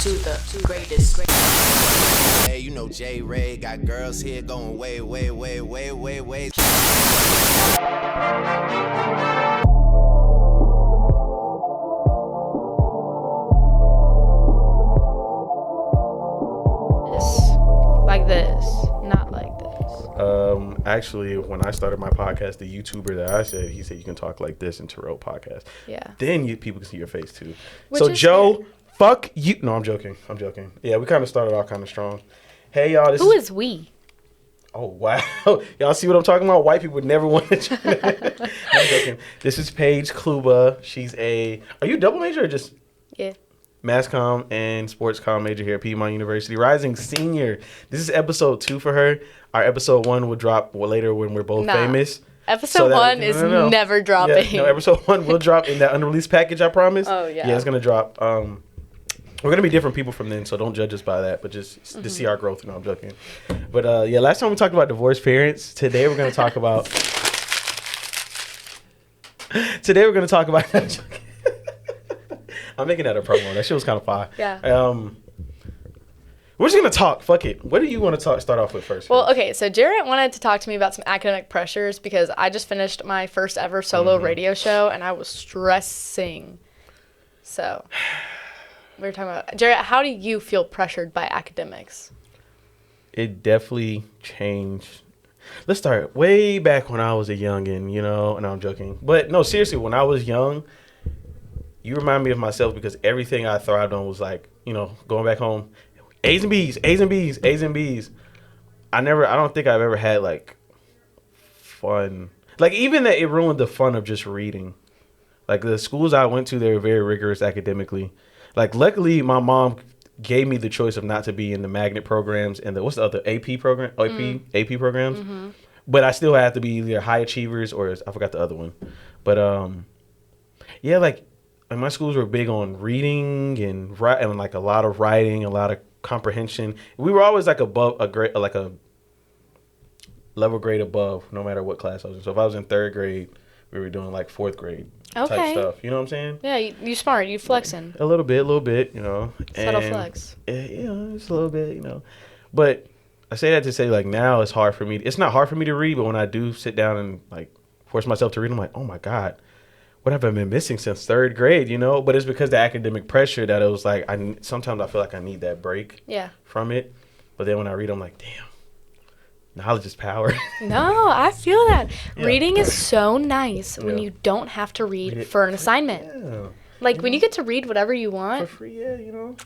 to the greatest. Hey, you know JayRay got girls here going way. Like this, not like this. Actually, when I started my podcast, the YouTuber that I said, he said you can talk like this in Terrell podcast. Yeah. Then people can see your face too. Which so is Joe, fair. fuck you. No, I'm joking. Yeah, we kind of started off kind of strong. Hey y'all, Who is we? Oh wow, y'all see what I'm talking about? White people would never want to. I'm joking. This is Paige Kluba. She's Are you a double major or just? Yeah. Mass comm and sports comm major here at Piedmont University. Rising senior. This is episode 2 for her. Our episode 1 will drop later when we're both famous. Episode 1 is never dropping. Yeah, no, episode 1 will drop in that unreleased package, I promise. Oh, yeah. Yeah, it's going to drop. We're going to be different people from then, so don't judge us by that, but just to see our growth. No, I'm joking. But yeah, last time we talked about divorced parents. Today we're going to talk about... I'm making that a promo. That shit was kind of fire. Yeah. We're just going to talk. Fuck it. What do you want to start off with first? Well, okay. So JayRay wanted to talk to me about some academic pressures because I just finished my first ever solo radio show and I was stressing. So we were talking about... JayRay, how do you feel pressured by academics? It definitely changed. Let's start way back when I was a youngin', you know, and I'm joking. But no, seriously, when I was young... You remind me of myself because everything I thrived on was like, you know, going back home, A's and B's. I don't think I've ever had like fun. Like even that it ruined the fun of just reading. Like the schools I went to, they were very rigorous academically. Like luckily my mom gave me the choice of not to be in the magnet programs and what's the other AP program? AP programs. Mm-hmm. But I still had to be either high achievers or I forgot the other one. But yeah, like, and my schools were big on reading and like a lot of writing, a lot of comprehension. We were always like above a grade, like a level grade above, no matter what class I was in. So if I was in 3rd grade, we were doing like 4th grade type stuff. You know what I'm saying? Yeah, you smart. You flexing. A little bit, you know. Subtle flex. Yeah, just a little bit, you know. But I say that to say like now it's hard for me. It's not hard for me to read, but when I do sit down and like force myself to read, I'm like, oh my God. What have I been missing since 3rd grade, you know? But it's because the academic pressure that it was like, sometimes I feel like I need that break from it. But then when I read, I'm like, damn, knowledge is power. No, I feel that. Yeah. Reading is so nice when you don't have to read for an assignment. Yeah. Like when you get to read whatever you want. For free, yeah, you know?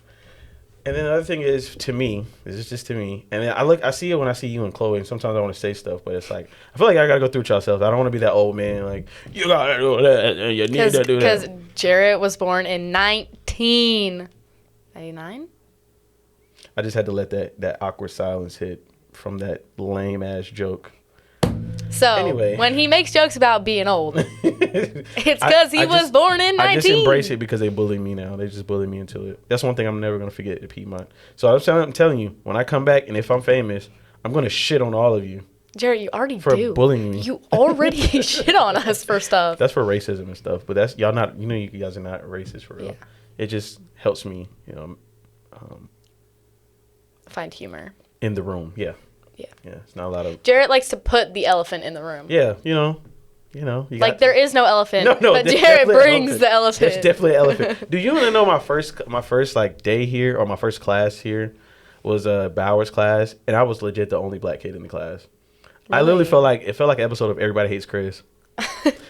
And then the other thing is, to me, this is just to me, and then I see it when I see you and Chloe, and sometimes I want to say stuff, but it's like, I feel like I got to go through it yourself. I don't want to be that old man, like, you got to do that, and you need to do that. Because Jared was born in 1999? I just had to let that awkward silence hit from that lame-ass joke. So, anyway, when he makes jokes about being old, it's because he was born in 19. I just embrace it because they bully me now. They just bully me into it. That's one thing I'm never going to forget at Piedmont. So I'm telling you, when I come back and if I'm famous, I'm going to shit on all of you. Jared, you already for bullying me. You already shit on us for stuff. That's for racism and stuff. But that's, y'all not, you know, you guys are not racist for real. Yeah. It just helps me, you know. Find humor. In the room, yeah. Yeah, it's not a lot of... Jared likes to put the elephant in the room. Yeah, you know. Like there is no elephant, but Jared brings the elephant. There's definitely an elephant. Do you want to know my first like day here or my first class here was Bauer's class, and I was legit the only black kid in the class. Really? I literally felt like an episode of Everybody Hates Chris.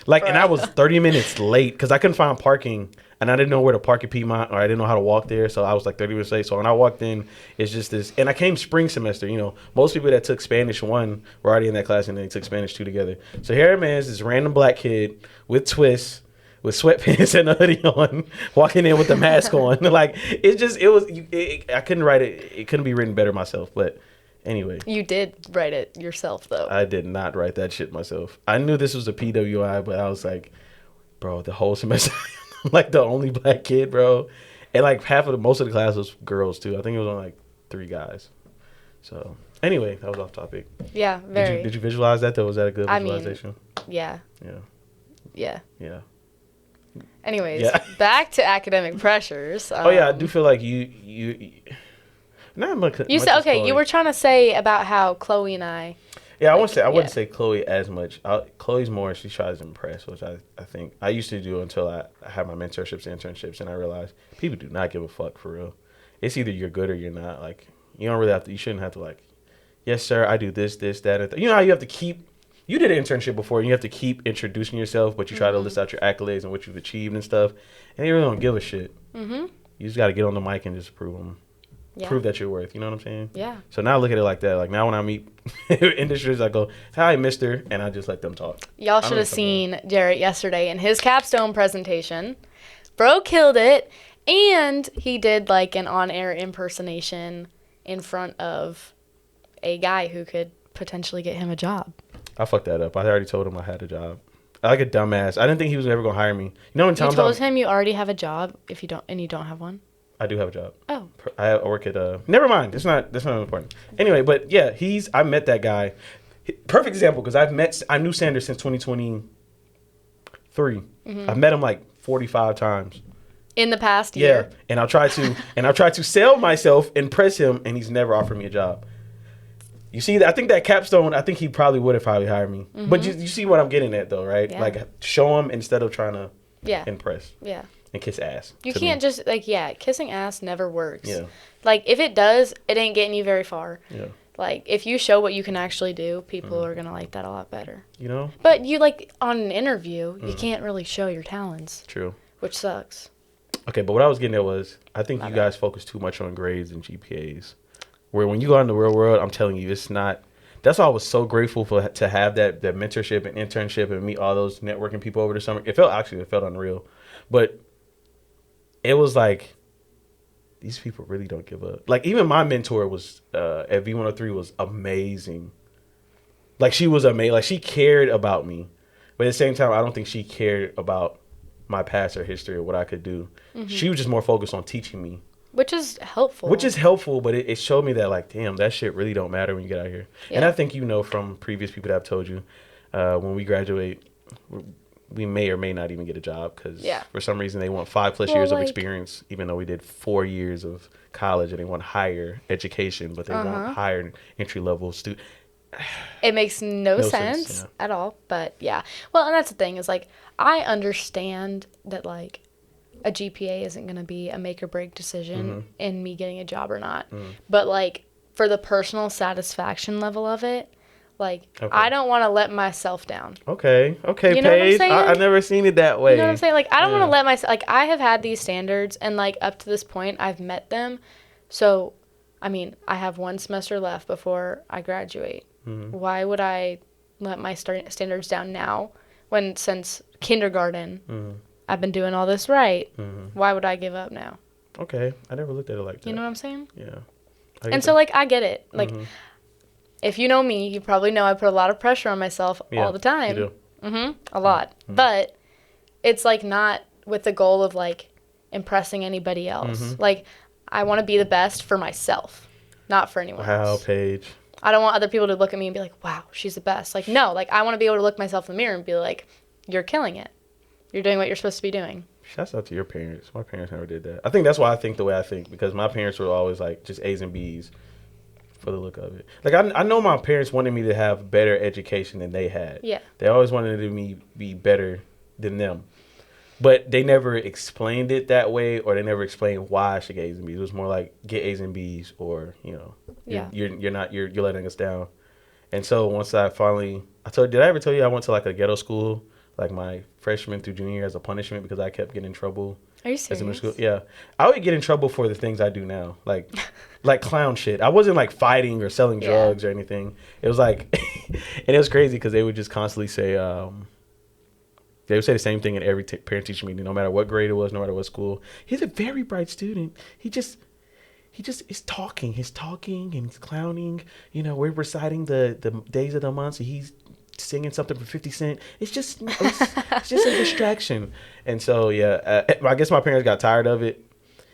Like, and I was 30 minutes late because I couldn't find parking. And I didn't know where to park at Piedmont, or I didn't know how to walk there, so I was like 30 minutes late. So when I walked in, it's just this, and I came spring semester. You know, most people that took Spanish 1 were already in that class, and they took Spanish 2 together. So here man is this random black kid with twists, with sweatpants and a hoodie on, walking in with the mask on. Like I couldn't write it. It couldn't be written better myself. But anyway, you did write it yourself, though. I did not write that shit myself. I knew this was a PWI, but I was like, bro, the whole semester. Like the only black kid, bro, and like most of the class was girls too. I think it was only like 3 guys. So anyway, that was off topic. Yeah, very. Did you visualize that though? Was that a good visualization? Yeah. Anyways, Yeah. back to academic pressures. Oh yeah, I do feel like you not much. You much said as okay. You Chloe. were trying to say about how Chloe and I. Yeah, I yeah. wouldn't say Chloe as much. Chloe's more, she tries to impress, which I think I used to do until I had my mentorships and internships, and I realized people do not give a fuck for real. It's either you're good or you're not. Like, you don't really have to, you shouldn't have to like, yes, sir, I do this, that, and you know how you have to keep, you did an internship before, and you have to keep introducing yourself, but you try to list out your accolades and what you've achieved and stuff, and they really don't give a shit. Mm-hmm. You just got to get on the mic and just prove them. Yeah. Prove that you're worth. You know what I'm saying? Yeah. So now I look at it like that. Like now when I meet industries, I go, "Hi, Mister," and I just let them talk. Y'all should have seen Jarrett yesterday in his capstone presentation. Bro killed it, and he did like an on-air impersonation in front of a guy who could potentially get him a job. I fucked that up. I already told him I had a job. I like a dumbass. I didn't think he was ever gonna hire me. You know, when You told him you already have a job if you don't, and you don't have one. I do have a job. Oh. I work at never mind. That's not important. Anyway, but yeah, I met that guy. Perfect example because I knew Sanders since 2023. I've met him like 45 times. In the past year. Yeah, and I'll try to sell myself, impress him, and he's never offered me a job. You see, I think that capstone, I think he probably would have probably hired me. But you see what I'm getting at though, right? Yeah. Like show him instead of trying to impress. Yeah. And kiss ass. You can't just, like, kissing ass never works. Yeah. Like, if it does, it ain't getting you very far. Yeah. Like, if you show what you can actually do, people are going to like that a lot better. You know? But you, like, on an interview, you can't really show your talents. True. Which sucks. Okay, but what I was getting at was, I think you guys focus too much on grades and GPAs. Where when you go out in the real world, I'm telling you, it's not. That's why I was so grateful to have that mentorship and internship and meet all those networking people over the summer. It felt unreal. But it was like, these people really don't give up. Like, even my mentor was at V103 was amazing. Like, she was amazing. Like, she cared about me. But at the same time, I don't think she cared about my past or history or what I could do. She was just more focused on teaching me. Which is helpful. But it showed me that, like, damn, that shit really don't matter when you get out here. Yeah. And I think you know from previous people that I've told you, when we graduate, we may or may not even get a job because for some reason they want 5+ years of experience, even though we did 4 years of college, and they want higher education, but they want higher entry level student. It makes no sense at all. But yeah, well, and that's the thing is, like, I understand that, like, a GPA isn't going to be a make or break decision in me getting a job or not. But, like, for the personal satisfaction level of it, like, I don't want to let myself down. Okay, you know Paige. what I'm saying? I've never seen it that way. You know what I'm saying? Like, I don't want to let myself, like, I have had these standards, and, like, up to this point, I've met them. So, I mean, I have one semester left before I graduate. Why would I let my standards down now when since kindergarten I've been doing all this right? Why would I give up now? Okay, I never looked at it like that. You know what I'm saying? Yeah. And so, like, I get it. Like, if you know me, you probably know I put a lot of pressure on myself all the time. You do. A lot. But it's, like, not with the goal of, like, impressing anybody else. Like, I want to be the best for myself, not for anyone else. Wow, Paige. I don't want other people to look at me and be like, wow, she's the best. Like, no, like, I want to be able to look myself in the mirror and be like, you're killing it. You're doing what you're supposed to be doing. Shouts out to your parents. My parents never did that. I think that's why I think the way I think, because my parents were always like just A's and B's for the look of it. Like, I know my parents wanted me to have better education than they had. Yeah. They always wanted me to be better than them. But they never explained it that way, or they never explained why I should get A's and B's. It was more like get A's and B's, or, you know, you're letting us down. And so once I finally, did I ever tell you I went to like a ghetto school, like my freshman through junior year as a punishment because I kept getting in trouble? Are you serious? School? Yeah. I would get in trouble for the things I do now, like clown shit. I wasn't like fighting or selling drugs or anything. It was like, and it was crazy because they would just constantly say, they would say the same thing in every parent-teacher meeting, no matter what grade it was, no matter what school. He's a very bright student. He just is talking. He's talking and he's clowning. You know, we're reciting the days of the month, so he's singing something for 50 Cent. It's just a distraction. And so, I guess my parents got tired of it.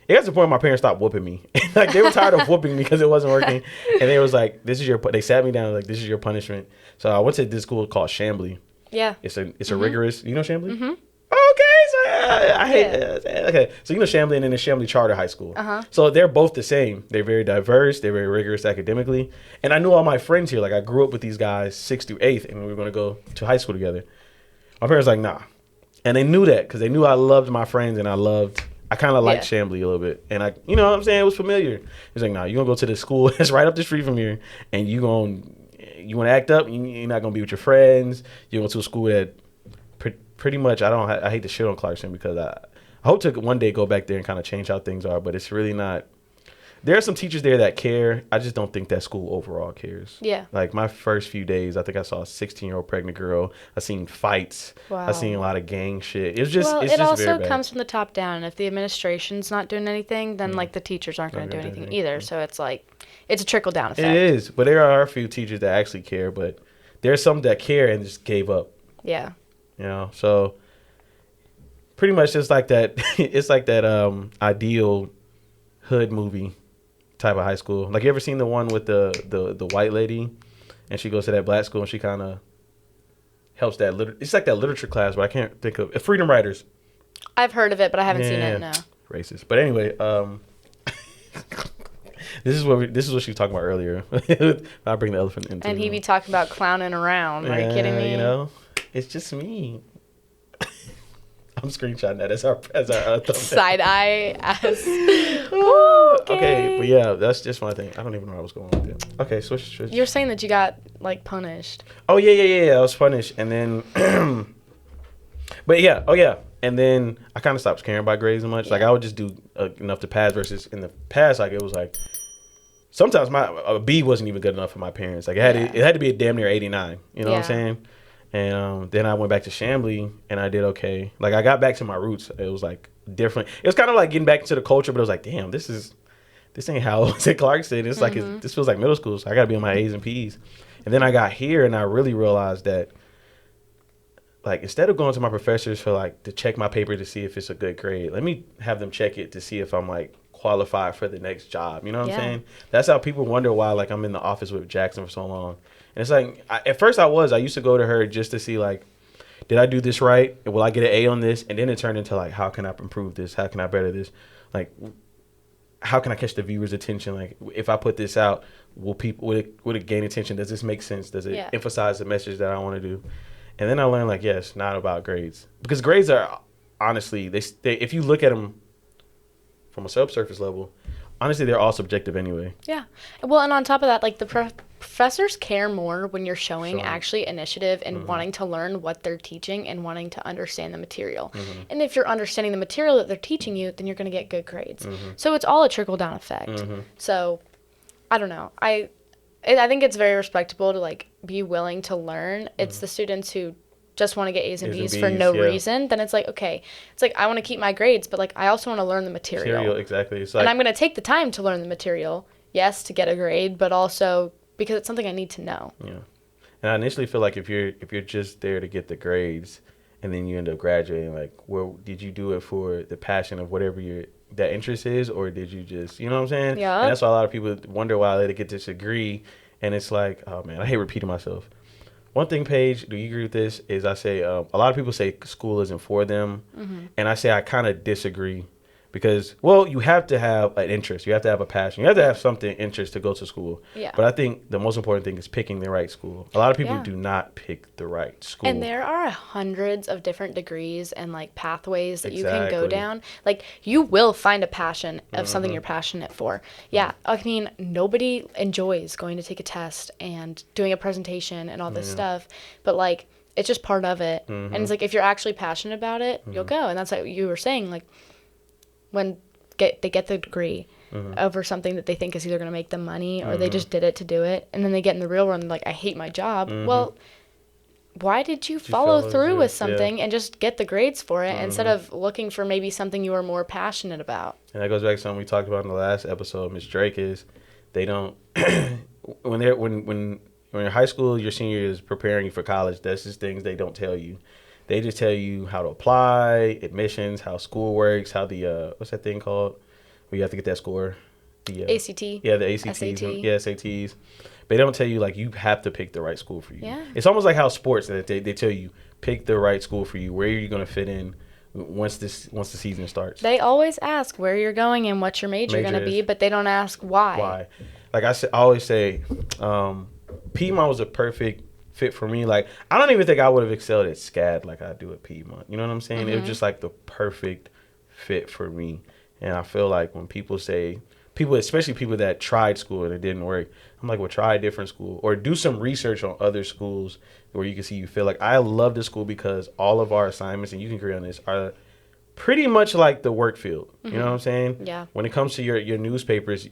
It got to the point my parents stopped whooping me. Like, they were tired of whooping me because it wasn't working. And they was like, they sat me down like, this is your punishment. So I went to this school called Chambly. Yeah. It's a rigorous, you know Chambly? Okay, so I hate okay. So you know Chambly and then there's Chambly Charter High School. So they're both the same. They're very diverse. They're very rigorous academically. And I knew all my friends here. Like I grew up with these guys 6th through 8th, and we were going to go to high school together. My parents were like, nah. And they knew that because they knew I loved my friends and I kind of liked Chambly a little bit. And you know what I'm saying? It was familiar. He's like, nah, you're going to go to the school that's right up the street from here, and you want to act up. You're not going to be with your friends. You're going to a school that pretty much, I hate to shit on Clarkson because I hope to one day go back there and kind of change how things are, but it's really not. There are some teachers there that care. I just don't think that school overall cares. Yeah. Like my first few days, I think I saw a 16-year-old pregnant girl. I seen fights. Wow. I seen a lot of gang shit. It's just, it also comes from the top down. And if the administration's not doing anything, then like the teachers aren't going to do anything either. So it's like, it's a trickle down effect. It is, but there are a few teachers that actually care, but there's some that care and just gave up. Yeah. You know, so pretty much it's like that. It's like that ideal hood movie type of high school. Like you ever seen the one with the white lady, and she goes to that black school and she kind of helps that it's like that literature class, but I can't think of Freedom Writers. I've heard of it, but I haven't seen it. No. Racist, but anyway, this is what she was talking about earlier. I bring the elephant into. And he be talking about clowning around. Are you kidding me? You know. It's just me. I'm screenshotting that as our side eye as. Okay, but yeah, that's just one thing. I don't even know where I was going with it. Okay, switch. You're saying that you got like punished. Oh yeah. I was punished, and then, but yeah, and then I kind of stopped caring about grades as much. Yeah. Like I would just do enough to pass. Versus in the past, like it was like sometimes a B wasn't even good enough for my parents. Like it had to be a damn near 89. You know what I'm saying? And then I went back to Chambly and I did okay. Like I got back to my roots. It was like different. It was kind of like getting back into the culture, but it was like, damn, this ain't how it was at Clarkson. It's like this feels like middle school. So I got to be on my A's and P's. And then I got here and I really realized that, like, instead of going to my professors for like to check my paper to see if it's a good grade, let me have them check it to see if I'm like qualified for the next job. You know what I'm saying? That's how people wonder why like I'm in the office with Jackson for so long. And it's like, at first I used to go to her just to see like, did I do this right? Will I get an A on this? And then it turned into like, how can I improve this? How can I better this? Like, how can I catch the viewer's attention? Like, if I put this out, will it gain attention? Does this make sense? Does it emphasize the message that I want to do? And then I learned like, yes, not about grades, because grades are honestly, they if you look at them from a subsurface level, honestly, they're all subjective anyway. Yeah. Well, and on top of that, like the professors care more when you're showing actually initiative and wanting to learn what they're teaching and wanting to understand the material. And if you're understanding the material that they're teaching you, then you're going to get good grades. So it's all a trickle-down effect. So I don't know. I think it's very respectable to like be willing to learn. It's the students who just want to get A's and B's for no reason, then it's like, okay, it's like I want to keep my grades, but like I also want to learn the material. Exactly. It's like, and I'm going to take the time to learn the material, yes, to get a grade, but also because it's something I need to know. Yeah. And I initially feel like if you're just there to get the grades and then you end up graduating, like, well, did you do it for the passion of whatever that interest is, or did you just, you know what I'm saying? Yeah. And that's why a lot of people wonder why they get this degree, and it's like, oh man, I hate repeating myself. One thing, Paige, do you agree with this? Is I say a lot of people say school isn't for them, and I say I kind of disagree, because, well, you have to have an interest, you have to have a passion, you have to have something interest to go to school. Yeah. But I think the most important thing is picking the right school. A lot of people do not pick the right school. And there are hundreds of different degrees and like pathways that you can go down. Like you will find a passion of something you're passionate for. Yeah. I mean, nobody enjoys going to take a test and doing a presentation and all this stuff, but like it's just part of it. And it's like if you're actually passionate about it, you'll go. And that's like you were saying, like when they get the degree over something that they think is either going to make them money or they just did it to do it, and then they get in the real world and like, I hate my job. Well, why did you follow through with something and just get the grades for it instead of looking for maybe something you were more passionate about? And that goes back to something we talked about in the last episode, Miss Drake, is they don't when you're high school, your senior is preparing you for college, that's just things they don't tell you. They just tell you how to apply, admissions, how school works, how the, what's that thing called? Where you have to get that score? The ACT. Yeah, the ACTs. SAT. Yeah, SATs. But they don't tell you, like, you have to pick the right school for you. Yeah. It's almost like how sports, that they tell you, pick the right school for you. Where are you going to fit in? once the season starts. They always ask where you're going and what your major going to be, but they don't ask why. Why? Like I always say, Piedmont was a perfect fit for me. Like, I don't even think I would have excelled at SCAD like I do at Piedmont. You know what I'm saying? Mm-hmm. It was just like the perfect fit for me. And I feel like when people say, especially people that tried school and it didn't work, I'm like, well, try a different school or do some research on other schools where you can see you feel like. I love this school because all of our assignments, and you can agree on this, are pretty much like the work field. You know what I'm saying? Yeah. When it comes to your newspapers,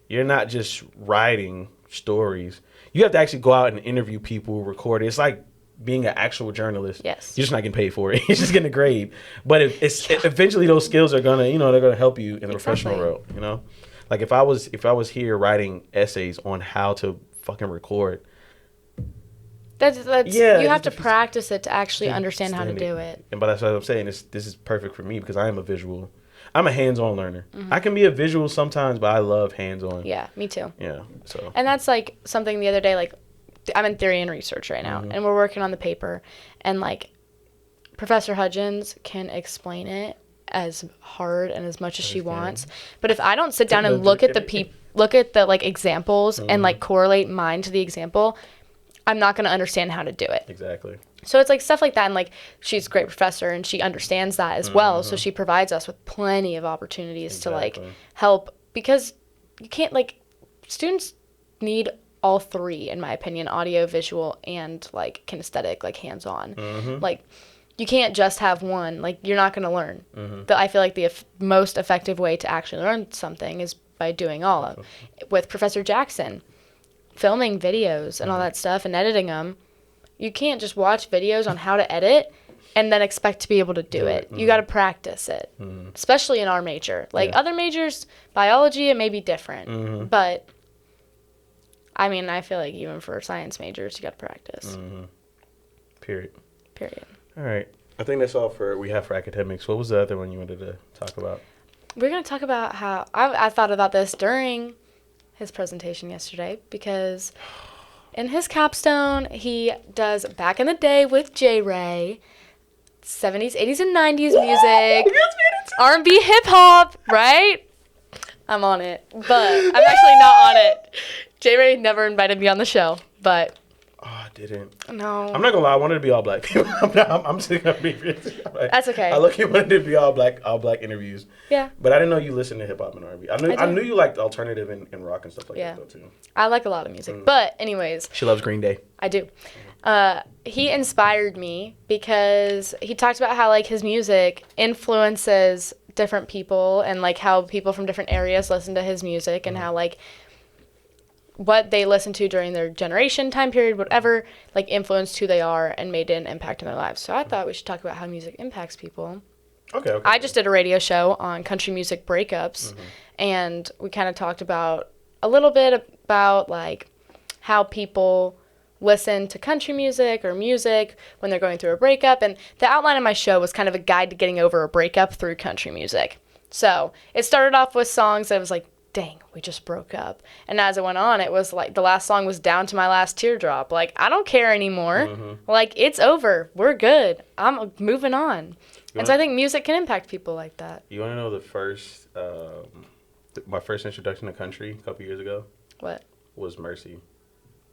you're not just writing stories. You have to actually go out and interview people, record it. It's like being an actual journalist. Yes. You're just not getting paid for it. You're just getting a grade. But eventually those skills are gonna, they're gonna help you in the professional world. Like if I was here writing essays on how to fucking record. That's you have to practice it to actually understand how to do it. And but that's what I'm saying. This is perfect for me because I am I'm a hands-on learner. Mm-hmm. I can be a visual sometimes, but I love hands-on. Yeah, me too. Yeah, so. And that's like something the other day, like I'm in theory and research right now, and we're working on the paper, and like Professor Hudgens can explain it as hard and as much as she wants, but if I don't sit down and look at the like examples and like correlate mine to the example, I'm not going to understand how to do it. Exactly. So it's like stuff like that, and like she's a great professor and she understands that as well, so she provides us with plenty of opportunities to like help, because you can't, like, students need all three, in my opinion: audio, visual, and like kinesthetic, like hands-on. Like you can't just have one. Like, you're not going to learn. But I feel like the most effective way to actually learn something is by doing all of it. With Professor Jackson, filming videos and all that stuff and editing them, you can't just watch videos on how to edit and then expect to be able to do it. You got to practice it, especially in our major. Like other majors, biology, it may be different, but I mean, I feel like even for science majors, you got to practice. Period. All right. I think that's all we have for academics. What was the other one you wanted to talk about? We're going to talk about how I thought about this during his presentation yesterday, because in his capstone, he does Back in the Day with JayRay, 70s, 80s, and 90s music, R&B, hip-hop, right? I'm on it, but I'm actually not on it. JayRay never invited me on the show, but... Oh, I didn't. No. I'm not gonna lie. I wanted to be all black. I'm just gonna be. That's okay. I look. You wanted to be all black interviews. Yeah. But I didn't know you listened to hip hop and R&B. I knew you liked alternative and rock and stuff like that though too. I like a lot of music, but anyways. She loves Green Day. I do. He inspired me because he talked about how like his music influences different people, and like how people from different areas listen to his music, and how like what they listened to during their generation, time period, whatever, like influenced who they are and made an impact in their lives. So I thought we should talk about how music impacts people. Okay. I just did a radio show on country music breakups, and we kind of talked about a little bit about like how people listen to country music or music when they're going through a breakup. And the outline of my show was kind of a guide to getting over a breakup through country music. So it started off with songs that was like, dang, we just broke up. And as it went on, it was like the last song was Down to My Last Teardrop. Like, I don't care anymore. Like, it's over. We're good. I'm moving on. And so I think music can impact people like that. You want to know the first, my first introduction to country a couple years ago? What? Was Mercy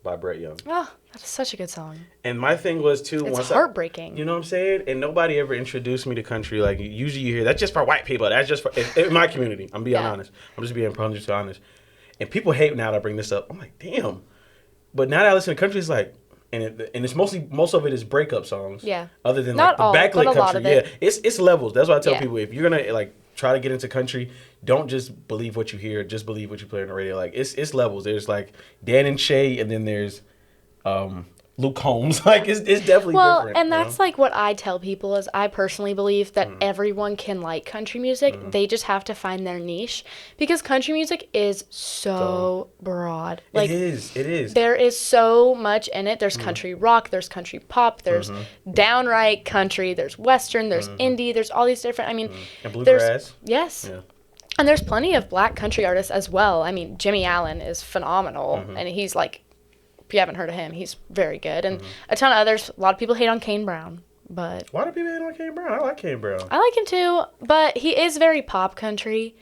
by Brett Young. Oh, that's such a good song. And my thing was, too, it's heartbreaking. You know what I'm saying? And nobody ever introduced me to country. Like, usually you hear, that's just for white people. That's just for, in my community. I'm being honest. I'm just being 100% honest. And people hate now that I bring this up. I'm like, damn. But now that I listen to country, it's like, and it's mostly, most of it is breakup songs. Yeah. Other than not like the backlit country. Yeah, it's levels. That's why I tell people, if you're going to like try to get into country, don't just believe what you hear. Just believe what you play on the radio. Like, it's levels. There's like Dan and Shay, and then there's Luke Combs. Like, it's definitely different. Well, and that's like what I tell people is I personally believe that everyone can like country music. They just have to find their niche, because country music is so broad. Like, it is. There is so much in it. There's country rock, there's country pop, there's downright country, there's western, there's indie, there's all these different, I mean, and bluegrass. Yes. Yeah. And there's plenty of black country artists as well. I mean, Jimmy Allen is phenomenal, and he's like, if you haven't heard of him, he's very good. And a ton of others, a lot of people hate on Kane Brown, But Why do people hate on Kane Brown? I like Kane Brown. I like him too, but he is very pop country.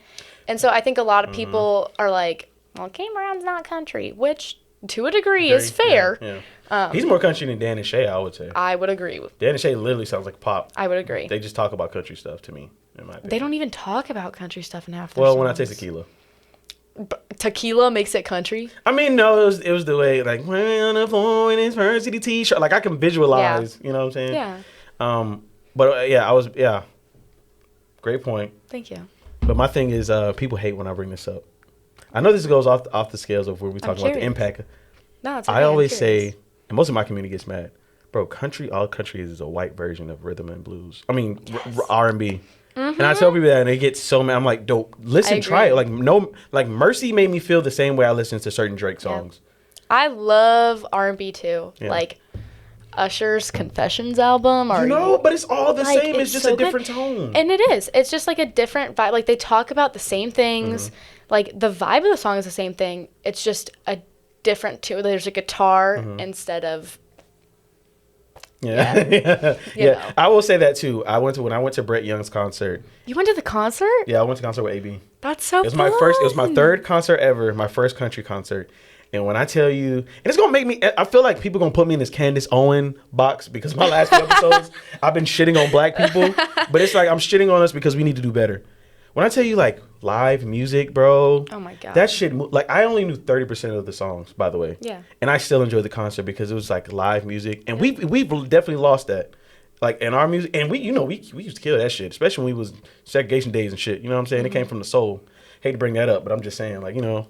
And so I think a lot of people are like, well, Kane Brown's not country, which to a degree is fair. Yeah. He's more country than Dan and Shay, I would say. I would agree with. Dan and Shay literally sounds like pop. I would agree. They just talk about country stuff to me, in my opinion. They don't even talk about country stuff in half their Well, songs. when I taste tequila. Tequila makes it country. I mean, no, it was the way, like, when on the floor in his varsity t-shirt. Like, I can visualize, you know what I'm saying? Yeah. But great point. Thank you. But my thing is, people hate when I bring this up. I know this goes off the scales of where we talk about the impact. No, it's okay. I always say, and most of my community gets mad, bro, all country is a white version of rhythm and blues. I mean, R&B. And I tell people that, and they get so mad. I'm like, dope. Listen, try it. Like Mercy made me feel the same way I listen to certain Drake songs. I love R&B too. Yeah. Like Usher's Confessions album. But it's all the same. It's just so a different tone. And it is. It's just like a different vibe. Like they talk about the same things. Like the vibe of the song is the same thing. It's just a different tune. There's a guitar instead of. Yeah. Yeah. I will say that too. When I went to Brett Young's concert. You went to the concert? Yeah, I went to concert with AB. That's so fun. It was my third concert ever, my first country concert. And when I tell you, and it's gonna make me, I feel like people gonna put me in this Candace Owen box because my last few episodes, I've been shitting on black people. But it's like I'm shitting on us because we need to do better. When I tell you like live music, bro. Oh my God. That shit, like I only knew 30% of the songs, by the way. Yeah. And I still enjoyed the concert because it was like live music. And we've definitely lost that. Like in our music, and we used to kill that shit, especially when we was segregation days and shit. You know what I'm saying? It came from the soul. Hate to bring that up, but I'm just saying, like, you know.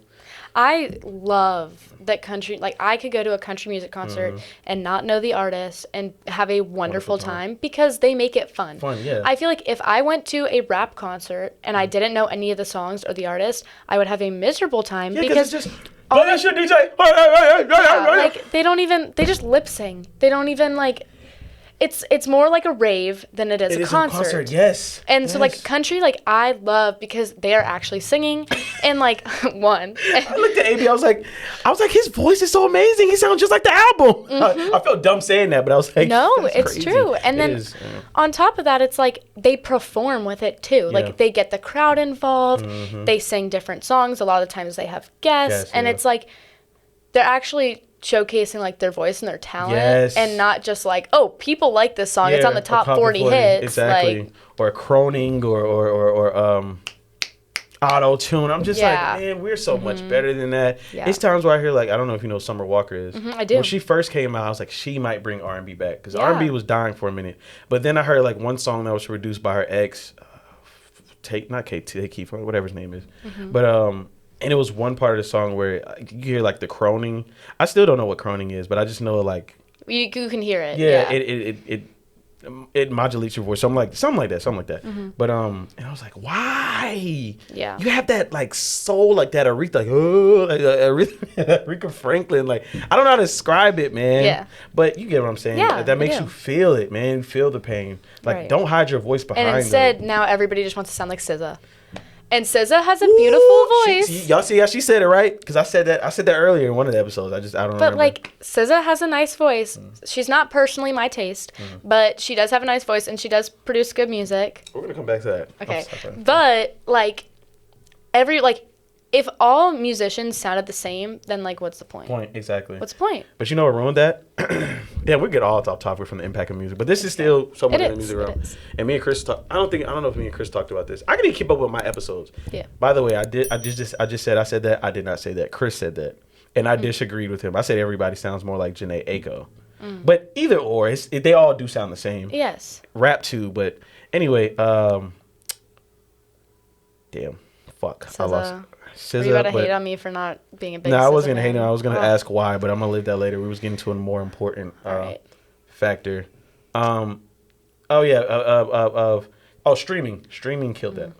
I love that country. Like, I could go to a country music concert and not know the artist and have a wonderful time because they make it fun. Yeah. I feel like if I went to a rap concert and I didn't know any of the songs or the artist, I would have a miserable time because it's just, oh, that's your DJ. like they just lip sing. They don't even like. It's more like a rave than it is a concert. Yes. And so like country, like I love because they are actually singing and like one. I looked at AB, I was like, his voice is so amazing. He sounds just like the album. I felt dumb saying that, but I was like, no, it's crazy. true. And then on top of that, it's like they perform with it too. Like they get the crowd involved. They sing different songs. A lot of the times they have guests, and it's like they're actually showcasing like their voice and their talent and not just like, oh, people like this song, it's on the top 40 hits, exactly, like, or croning or auto tune. I'm just like, man, we're so much better than that. It's times where I hear like, I don't know if you know who Summer Walker is. I do. When she first came out, I was like, she might bring R&B back because R&B was dying for a minute. But then I heard like one song that was produced by her ex, not KT Keith, whatever his name is, but and it was one part of the song where you hear like the croning. I still don't know what croning is, but I just know like you can hear it. Yeah, it modulates your voice. Something like that. But and I was like, why? Yeah, you have that like soul, like that Aretha, Aretha Franklin. Like I don't know how to describe it, man. Yeah, but you get what I'm saying. Yeah, that makes you feel it, man. Feel the pain. Like don't hide your voice behind. And instead, now everybody just wants to sound like SZA. And SZA has a beautiful voice. Y'all see how she said it, right? Because I said that earlier in one of the episodes. I don't remember. But like SZA has a nice voice. She's not personally my taste, but she does have a nice voice and she does produce good music. We're gonna come back to that. Okay. But like if all musicians sounded the same, then like what's the point? Exactly. What's the point? But you know what ruined that? Yeah, we get all off topic from the impact of music, but this is still somewhat in the music realm. And me and Chris I don't know if me and Chris talked about this. I can even keep up with my episodes. Yeah. By the way, I said that. I did not say that. Chris said that. And I disagreed with him. I said everybody sounds more like Janae Aiko. But either or, they all do sound the same. Yes. Rap too, but anyway, damn. Fuck. I lost. Were you about to hate on me for not being a big I wasn't going to hate on. I was going to ask why, but I'm going to leave that later. We was getting to a more important factor. Streaming. Streaming killed that.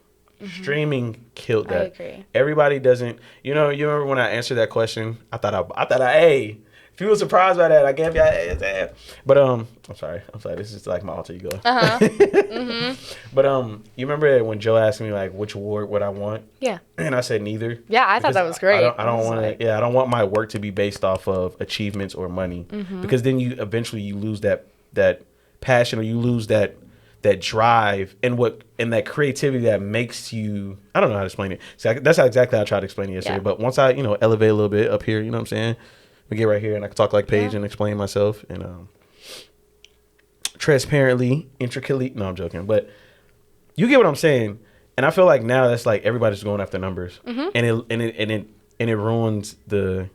Streaming killed that. I agree. Everybody doesn't. You remember when I answered that question? I thought hey. If you were surprised by that, I gave you a But I'm sorry. This is like my alter ego. But you remember when Joe asked me like which award would I want? Yeah. And I said neither. Yeah, I thought that was great. I don't want to. Yeah, I don't want my work to be based off of achievements or money because then you eventually lose that passion or you lose that drive and that creativity that makes you, I don't know how to explain it. So that's how exactly I tried to explain it yesterday. But once I, elevate a little bit up here, you know what I'm saying? We get right here and I can talk like Paige and explain myself and transparently, intricately. No, I'm joking. But you get what I'm saying. And I feel like now that's like everybody's going after numbers. And it ruins the...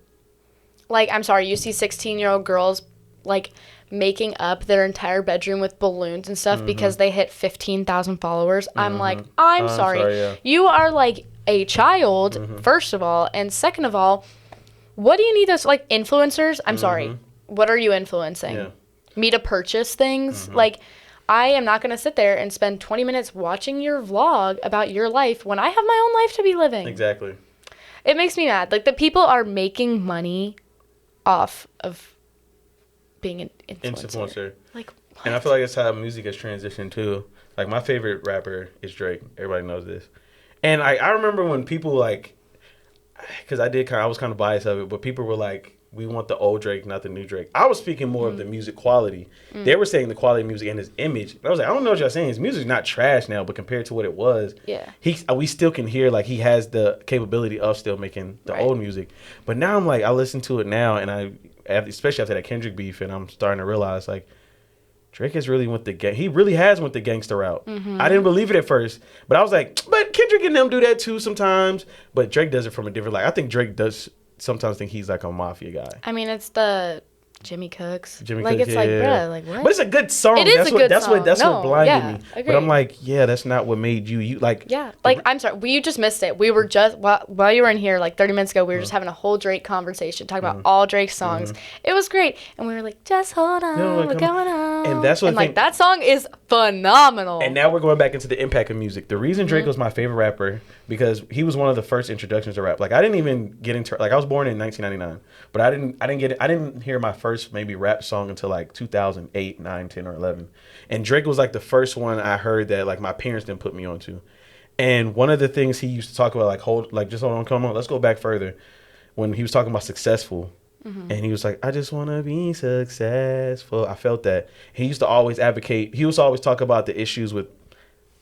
Like, I'm sorry, you see 16-year-old girls like making up their entire bedroom with balloons and stuff because they hit 15,000 followers. I'm like, I'm sorry. You are like a child, first of all. And second of all, what do you need those, like, influencers? I'm sorry. What are you influencing? Yeah. Me to purchase things? Like, I am not going to sit there and spend 20 minutes watching your vlog about your life when I have my own life to be living. Exactly. It makes me mad. Like, the people are making money off of being an influencer. Like, what? And I feel like that's how music has transitioned too. Like, my favorite rapper is Drake. Everybody knows this. And I remember when people like, because I was kind of biased of it, but people were like, we want the old Drake, not the new Drake. I was speaking more of the music quality. They were saying the quality of music and his image. And I was like, I don't know what y'all saying. His music's not trash now, but compared to what it was, we still can hear like he has the capability of still making the old music. But now I'm like, I listen to it now, and especially after that Kendrick beef, and I'm starting to realize like Drake has really he really has went the gangster route. I didn't believe it at first, but I was like, but Kendrick and them do that too sometimes. But Drake does it from a different, like, I think Drake does sometimes think he's like a mafia guy. I mean, it's the Jimmy Cooks. Like, Cooks, it's like, bruh, like, what? But it's a good song. It is a good song. That's what blinded me. Agreed. But I'm like, that's not what made you like. Yeah, like, I'm sorry, you just missed it. We were just, while you were in here, like 30 minutes ago, we were just having a whole Drake conversation, talking about all Drake's songs. It was great. And we were like, just hold on, what's going on? And that's what like, that song is phenomenal. And now we're going back into the impact of music. The reason Drake was my favorite rapper, because he was one of the first introductions to rap. Like, I didn't even get into, like, I was born in 1999, but I didn't hear my first maybe rap song until like 2008, 9, 10, or 11. And Drake was like the first one I heard that like my parents didn't put me onto. And one of the things he used to talk about, like, just hold on, come on, let's go back further. When he was talking about successful, and he was like, I just want to be successful. I felt that. He used to always advocate, he used to always talk about the issues with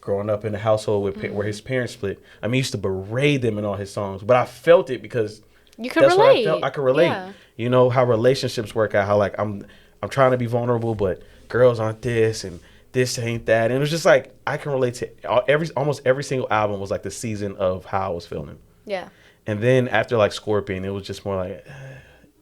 growing up in a household with where his parents split. I mean, he used to berate them in all his songs, but I felt it because you could relate. What I felt. I could relate. Yeah. You know how relationships work out. How like I'm trying to be vulnerable, but girls aren't this and this ain't that. And it was just like I can relate to almost every single album was like the season of how I was feeling. Yeah. And then after like Scorpion, it was just more like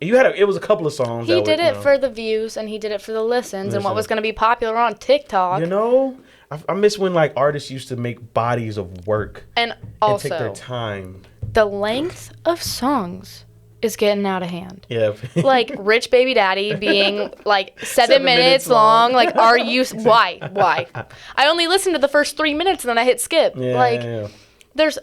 it was a couple of songs. He did it for the views and he did it for the listens and what was going to be popular on TikTok. You know, I miss when like artists used to make bodies of work and also take their time. The length of songs is getting out of hand. Yeah. Like Rich Baby Daddy being like 7 minutes long. Like, are you, why? I only listened to the first 3 minutes and then I hit skip. Yeah, like, there's,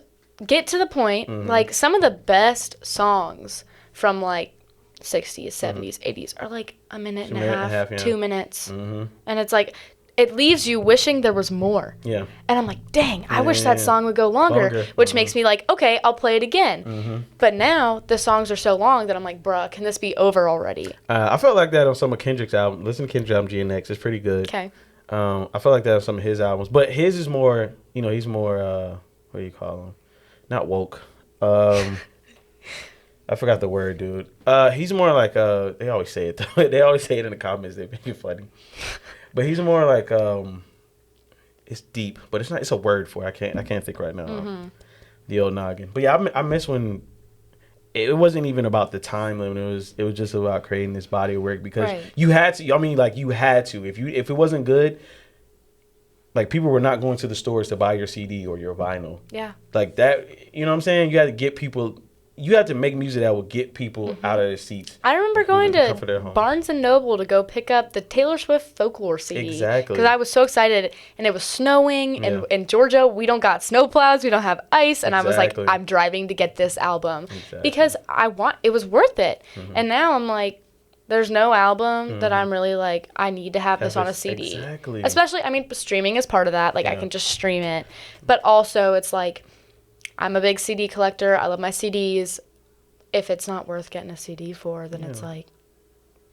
get to the point. Like, some of the best songs from like 60s, 70s, 80s are like a minute and a half, 2 minutes. And it's like, it leaves you wishing there was more. Yeah. And I'm like, dang, I wish that song would go longer. Which makes me like, okay, I'll play it again. But now the songs are so long that I'm like, bruh, can this be over already? I felt like that on some of Kendrick's album. Listen to Kendrick's album, GNX. It's pretty good. Okay. I felt like that on some of his albums. But his is more, he's more, what do you call him? Not woke. I forgot the word, dude. He's more like, they always say it, though. They always say it in the comments. They make it funny. But he's more like it's deep, but it's not. It's a word for it. I can't think right now. The old noggin. But yeah, I miss when it wasn't even about the time limit. It was just about creating this body of work because you had to. I mean, like you had to. If it wasn't good, like people were not going to the stores to buy your CD or your vinyl. Yeah. Like that. You know what I'm saying? You had to get people. You have to make music that will get people out of their seats. I remember going to Barnes & Noble to go pick up the Taylor Swift Folklore CD. Exactly. Because I was so excited. And it was snowing. And in Georgia, we don't got snowplows. We don't have ice. And I was like, I'm driving to get this album. Because it was worth it. And now I'm like, there's no album that I'm really like, I need to have this on a CD. Exactly. Especially, I mean, streaming is part of that. Like, I can just stream it. But also, it's like, I'm a big CD collector. I love my CDs. If it's not worth getting a CD for, then it's like,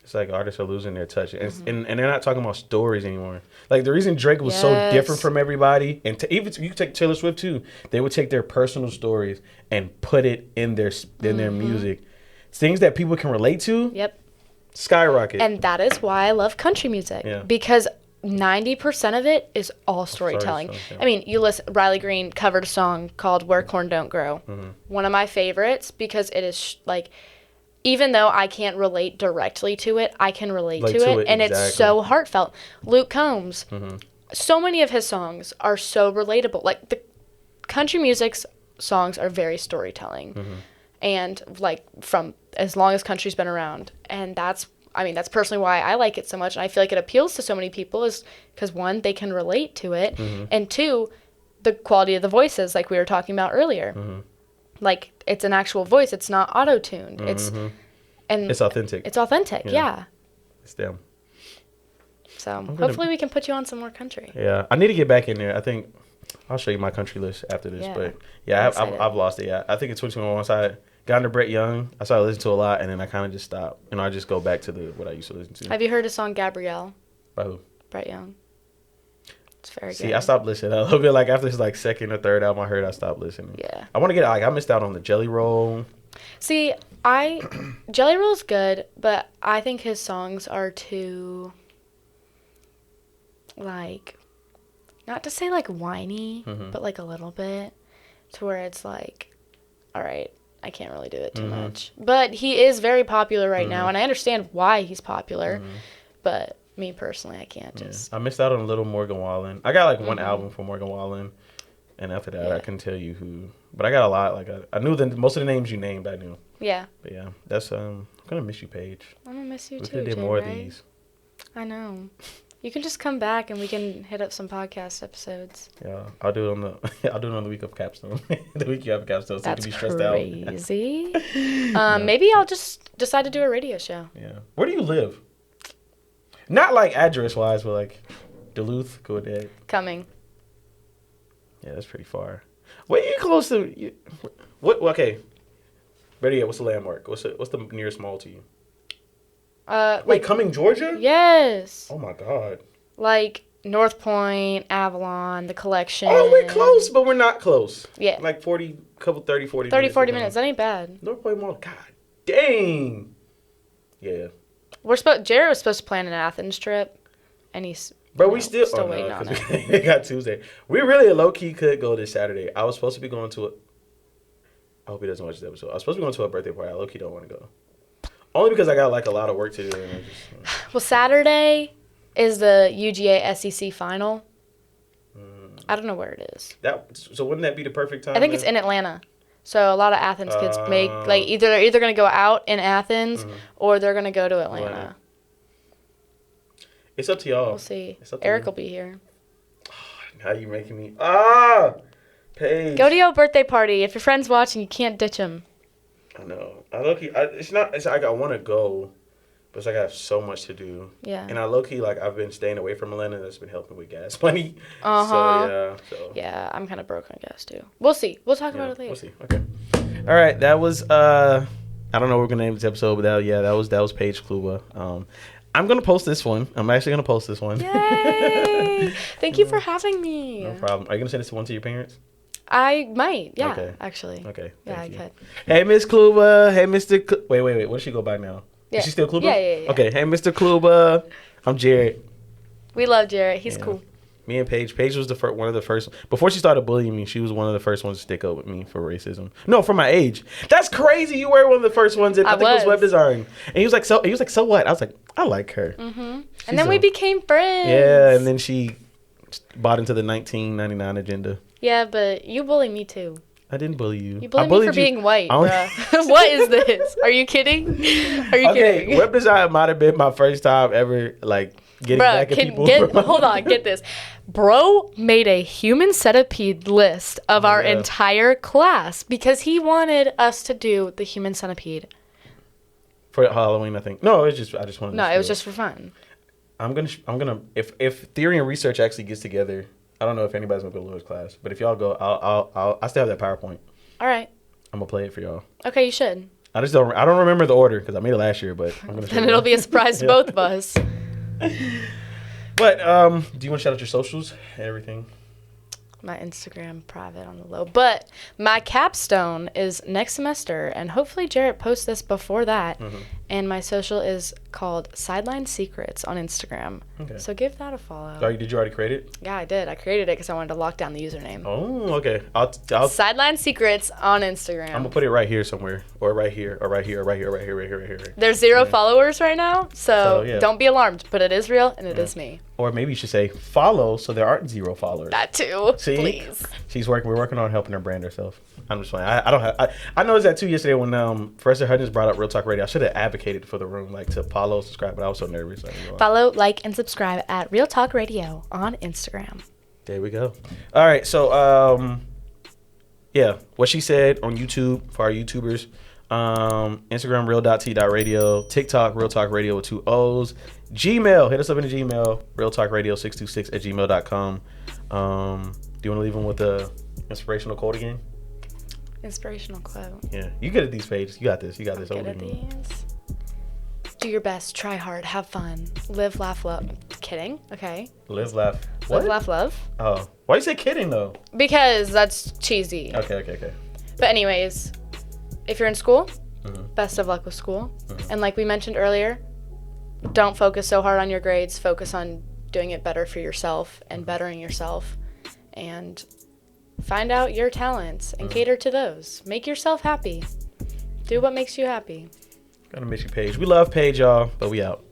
It's like artists are losing their touch, and they're not talking about stories anymore. Like the reason Drake was so different from everybody, and even you take Taylor Swift too, they would take their personal stories and put it in their music, things that people can relate to. Yep. Skyrocket. And that is why I love country music because 90% of it is all storytelling. I mean, you listen. Riley Green covered a song called "Where Corn Don't Grow," one of my favorites because it is like. Even though I can't relate directly to it, I can relate to it, and it's so heartfelt. Luke Combs, so many of his songs are so relatable. Like, the country music's songs are very storytelling, and, like, from as long as country's been around. And that's personally why I like it so much, and I feel like it appeals to so many people is because, one, they can relate to it, and two, the quality of the voices, like we were talking about earlier. Like, it's an actual voice. It's not auto-tuned. It's authentic. It's authentic, yeah. It's them. So, hopefully we can put you on some more country. Yeah. I need to get back in there. I think I'll show you my country list after this. But, yeah, I've lost it. Yeah. I think in 2021, once I got into Brett Young, I started listening to a lot, and then I kind of just stopped. You know, I just go back to what I used to listen to. Have you heard the song Gabrielle? By who? Brett Young. It's very good. See, I stopped listening a little bit. Like after his like second or third album I heard, I stopped listening. Yeah. I want to get like I missed out on the Jelly Roll. See, Jelly Roll's good, but I think his songs are too like not to say like whiny, but like a little bit to where it's like, all right, I can't really do it too much. But he is very popular right now, and I understand why he's popular. But me personally, I can't just. I missed out on a little Morgan Wallen. I got like one album from Morgan Wallen, and after that, I couldn't tell you who. But I got a lot. Like I knew most of the names you named. I knew. Yeah. But yeah, that's I'm gonna miss you, Paige. I'm gonna miss you too. We could have did more of these. I know. You can just come back and we can hit up some podcast episodes. Yeah, I'll do it on the week of Capstone. The week you have Capstone, so you can be stressed crazy. Maybe I'll just decide to do a radio show. Yeah. Where do you live? Not like address wise, but like Duluth, go ahead. Coming. Yeah, that's pretty far. Wait, you close to what? Okay. Better yet, what's the landmark? What's the nearest mall to you? Wait, Cumming, Georgia? Yes. Oh my God. Like North Point, Avalon, the Collection. Oh, we're close, but we're not close. Yeah. Like 40 40 minutes. That ain't bad. North Point Mall. God dang. Yeah. JayRay was supposed to plan an Athens trip, and he's we still waiting on it. We got Tuesday. We really low key could go this Saturday. I was supposed to be going to I hope he doesn't watch this episode. I was supposed to be going to a birthday party. I low key don't want to go. Only because I got like a lot of work to do. And Well, Saturday is the UGA SEC final. I don't know where it is. So wouldn't that be the perfect time? I think it's in Atlanta. So a lot of Athens kids make like they're either gonna go out in Athens or they're gonna go to Atlanta. It's up to y'all. We'll see. Eric will be here. Now you're making me Paige. Go to your birthday party. If your friend's watching, you can't ditch him. I know. It's like I want to go, but it's like I have so much to do. Yeah. And I low key like I've been staying away from Atlanta. That's been helping with gas money. So yeah. Yeah, I'm kind of broke on gas too. We'll see. We'll talk about it later. We'll see. Okay. All right. That was I don't know what we're gonna name this episode, but that was Paige Kluba. I'm gonna post this one. I'm actually gonna post this one. Yay! Thank you for having me. No problem. Are you gonna send this one to your parents? I might, yeah, okay. Actually. Okay. Yeah, I could. Hey, Miss Kluba. Hey, Mr. Wait. What does she go by now? Yeah. Is she still Kluba? Yeah. Okay. Hey, Mr. Kluba. I'm Jared. We love Jared. He's cool. Me and Paige. Paige was one of the first. Before she started bullying me, she was one of the first ones to stick up with me for racism. No, for my age. That's crazy. You were one of the first ones. I think it was web design. And he was like, so what? I was like, I like her. Mm-hmm. And then we became friends. Yeah, and then she bought into the 1999 agenda. Yeah, but you bully me too. I didn't bully you. You bullied me for being white, bruh. What is this? Are you kidding? Okay, web design might have been my first time ever, like, getting back at people. Hold on, get this. Bro made a human centipede list of our entire class because he wanted us to do the human centipede. For Halloween, I think. No, I just wanted to. No, it was just for fun. I'm gonna if theory and research actually gets together. I don't know if anybody's gonna go to Laura's class, but if y'all go, I still have that PowerPoint. All right. I'm gonna play it for y'all. Okay, you should. I don't remember the order because I made it last year, but I'm gonna. Then it'll be a surprise to both of us. But do you want to shout out your socials and everything? My Instagram private on the low. But my capstone is next semester, and hopefully Jarrett posts this before that. Mm-hmm. And my social is called Sideline Secrets on Instagram. Okay. So give that a follow. Did you already create it? Yeah, I did. I created it because I wanted to lock down the username. Oh, okay. I'll Sideline Secrets on Instagram. I'm gonna put it right here somewhere, or right here, or right here, or right here, right here, right here, right here. There's 0 followers right now, so don't be alarmed. But it is real, and it is me. Or maybe you should say follow, so there aren't 0 followers. That too. See? Please. We're working on helping her brand herself. I'm just playing. I noticed that too yesterday when Professor Hudgens brought up Real Talk Radio. I should have advocated for the room, like to follow, subscribe, but I was so nervous. Follow, like, and subscribe at Real Talk Radio on Instagram. There we go. All right, so yeah, what she said on YouTube for our YouTubers. Instagram real.t.radio, TikTok Real Talk Radio with 2 O's, Gmail, hit us up in the Gmail, realtalkradio626@gmail.com. Do you want to leave them with the inspirational quote again? Inspirational quote. Yeah, you good at these pages. You got this. Good at these. Do your best. Try hard. Have fun. Live, laugh, love. Kidding. Okay. Live, laugh. What? Live, laugh, love. Oh, why you say kidding though? Because that's cheesy. Okay. But anyways, if you're in school, best of luck with school. And like we mentioned earlier, don't focus so hard on your grades. Focus on doing it better for yourself and bettering yourself. And find out your talents and cater to those. Make yourself happy. Do what makes you happy. Gonna miss you, Paige. We love Paige, y'all, but we out.